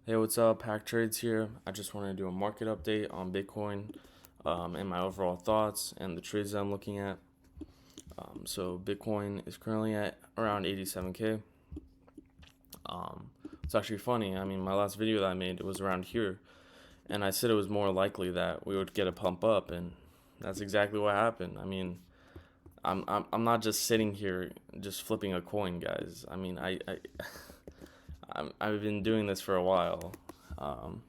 Hey, what's up? Hack Trades here. I just want to do a market update on Bitcoin and my overall thoughts and the trades that I'm looking at. So Bitcoin is currently at around 87K. It's actually funny. I mean, my last video that I made was around here, and I said it was more likely that we would get a pump up, and that's exactly what happened. I mean, I'm not just sitting here just flipping a coin, guys. I mean, I've been doing this for a while. Um,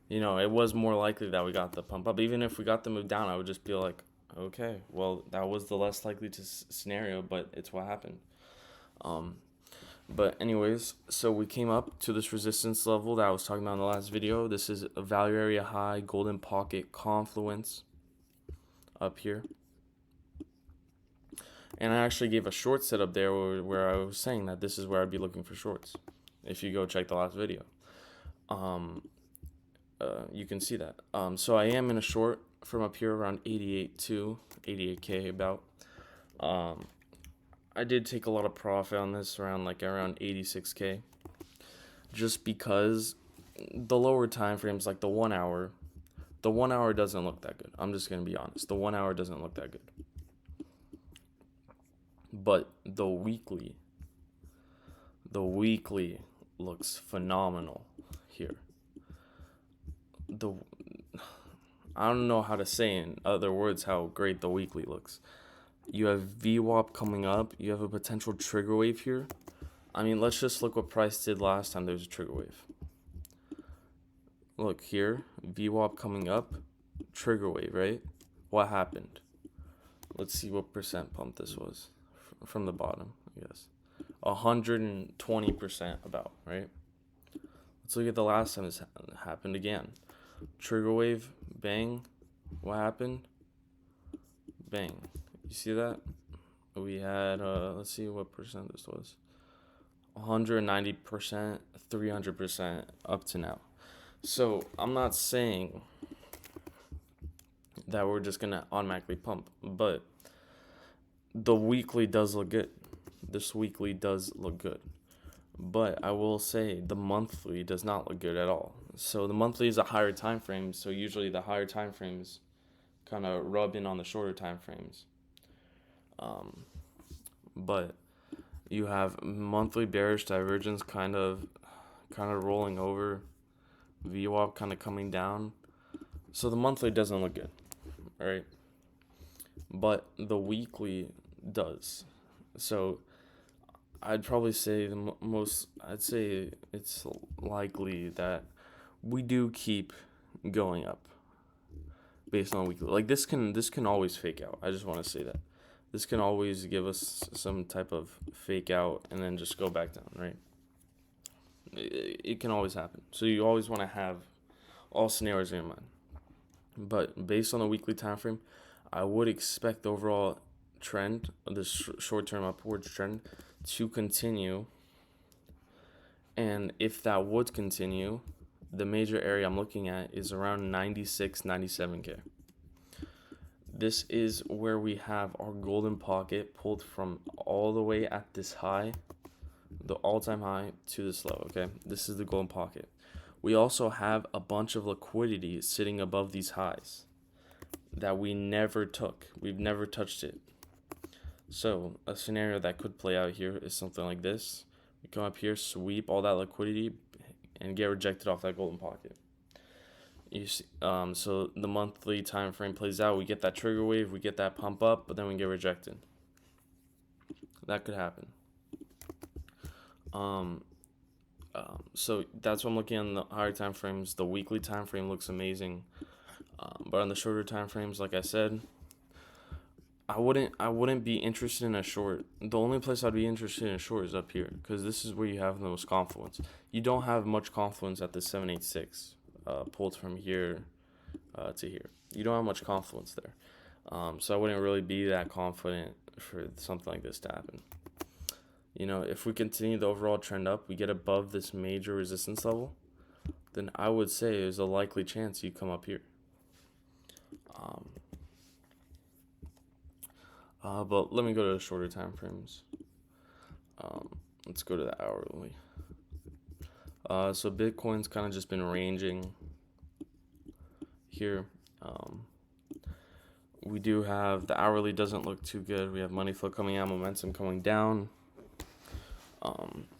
it was more likely that we got the pump up. Even if we got the move down, I would just be like, okay, well, that was the less likely to scenario, but it's what happened. Um, but anyways, so we came up to this resistance level that I was talking about in the last video. This is a value area high, golden pocket confluence up here. And I actually gave a short setup there where I was saying that this is where I'd be looking for shorts. If you go check the last video. Um, you can see that. So I am in a short from up here around 88 to 88K about. I did take a lot of profit on this around 86K, just because the lower time frames like the 1 hour doesn't look that good. I'm just gonna be honest. The 1 hour doesn't look that good, but the weekly looks phenomenal here. The I don't know how to say in other words how great the weekly looks. You have VWAP coming up. You have a potential trigger wave here. I mean, let's just look what price did last time there was a trigger wave. Look here, VWAP coming up, trigger wave, right? What happened? Let's see what percent pump this was from the bottom, I guess. 120% about, right? Let's look at the last time this happened again. Trigger wave, bang. What happened? Bang. You see that? We had, let's see what percent this was. 190%, 300% up to now. So I'm not saying that we're just going to automatically pump, but the weekly does look good. This weekly does look good. But I will say the monthly does not look good at all. So the monthly is a higher time frame, so usually the higher time frames kind of rub in on the shorter time frames. But you have monthly bearish divergence kind of rolling over, VWAP kind of coming down. So the monthly doesn't look good, right? But the weekly does. So I'd probably say I'd say it's likely that we do keep going up based on weekly. Like this can always fake out. I just want to say that. This can always give us some type of fake out and then just go back down, right? It can always happen. So you always want to have all scenarios in your mind. But based on the weekly time frame, I would expect the overall trend, this short-term upward trend, to continue. And if that would continue, the major area I'm looking at is around 96, 97K. This is where we have our golden pocket pulled from all the way at this high, the all-time high, to this low, okay? This is the golden pocket. We also have a bunch of liquidity sitting above these highs that we never took. We've never touched it. So a scenario that could play out here is something like this. We come up here, sweep all that liquidity, and get rejected off that golden pocket. You see, so the monthly time frame plays out. We get that trigger wave, we get that pump up, but then we get rejected. That could happen. So that's what I'm looking at in the higher time frames. The weekly time frame looks amazing, but on the shorter time frames, like I said, I wouldn't be interested in a short. The only place I'd be interested in a short is up here, because this is where you have the most confluence. You don't have much confluence at the 786, pulled from here to here. You don't have much confluence there. So I wouldn't really be that confident for something like this to happen. If we continue the overall trend up, we get above this major resistance level, then I would say there's a likely chance you come up here. But let me go to the shorter time frames. Let's go to the hourly. So Bitcoin's kind of just been ranging here. We do have the hourly doesn't look too good. We have money flow coming out, momentum coming down.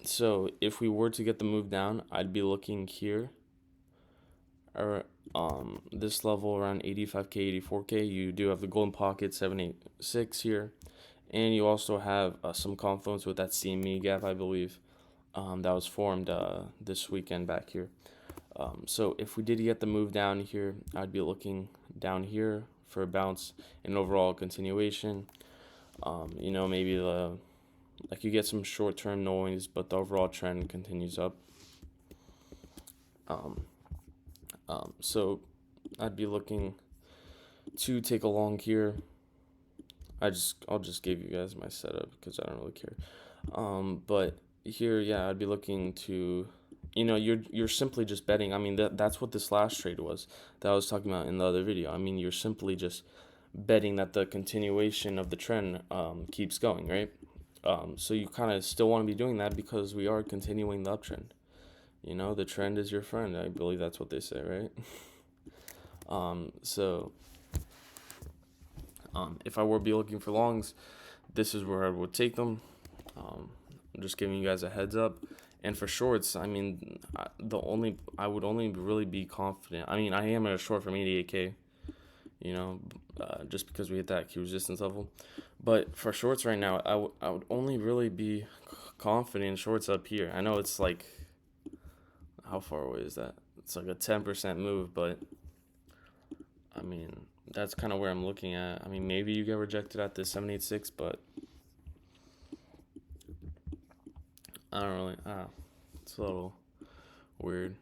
So if we were to get the move down, I'd be looking here, or this level around 85k, 84k. You do have the golden pocket 786 here, and you also have some confluence with that CME gap, I believe, that was formed this weekend back here. So if we did get the move down here, I'd be looking down here for a bounce and overall continuation. Maybe you get some short-term noise, but the overall trend continues up. So I'd be looking to take a long here. I'll just give you guys my setup because I don't really care. But here, yeah, I'd be looking to, you're simply just betting. I mean, that's what this last trade was that I was talking about in the other video. I mean, you're simply just betting that the continuation of the trend keeps going, right? So you kind of still want to be doing that because we are continuing the uptrend. The trend is your friend. I believe that's what they say, right? If I were to be looking for longs, this is where I would take them. I'm just giving you guys a heads up. And for shorts, I mean, I would only really be confident. I mean, I am at a short from 88k, just because we hit that key resistance level. But for shorts right now, I would only really be confident in shorts up here. I know it's like, how far away is that? It's like a 10% move, but I mean, that's kind of where I'm looking at. I mean, maybe you get rejected at this 786, but I don't really, it's a little weird.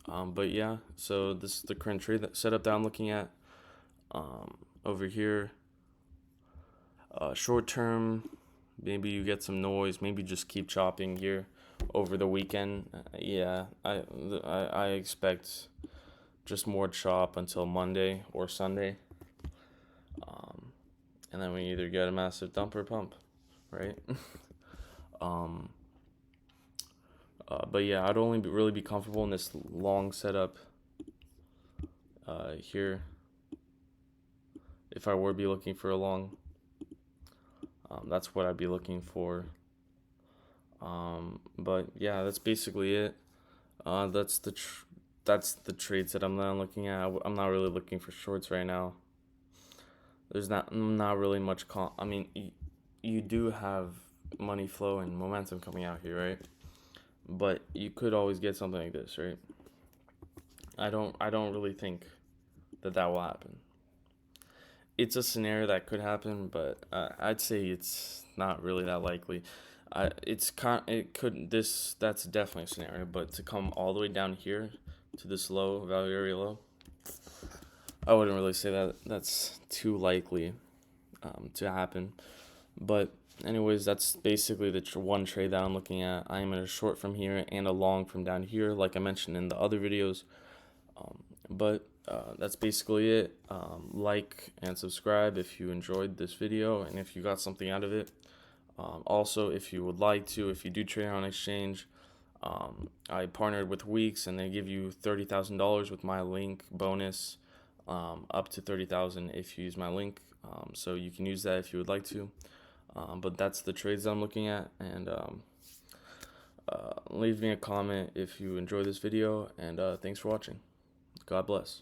But yeah, so this is the current trade setup that I'm looking at. Over here, short term, maybe you get some noise, maybe just keep chopping here over the weekend. I expect just more chop until Monday or Sunday. And then we either get a massive dump or pump, right? But yeah, I'd only really be comfortable in this long setup here if I were to be looking for a long. That's what I'd be looking for. But yeah, that's basically it. That's the trades that I'm not looking at. I'm not really looking for shorts right now. There's not really much. I mean, you do have money flow and momentum coming out here, right? But you could always get something like this, right? I don't really think that will happen. It's a scenario that could happen, but I'd say it's not really that likely. That's definitely a scenario, but to come all the way down here to this low value area low, I wouldn't really say that that's too likely to happen. But anyways, that's basically the one trade that I'm looking at. I am in a short from here and a long from down here, like I mentioned in the other videos. But that's basically it. Like and subscribe if you enjoyed this video and if you got something out of it. Also, if you would like to, if you do trade on exchange, I partnered with Weeks and they give you $30,000 with my link bonus, up to $30,000 if you use my link. So you can use that if you would like to. But that's the trades I'm looking at, and leave me a comment if you enjoy this video, and thanks for watching. God bless.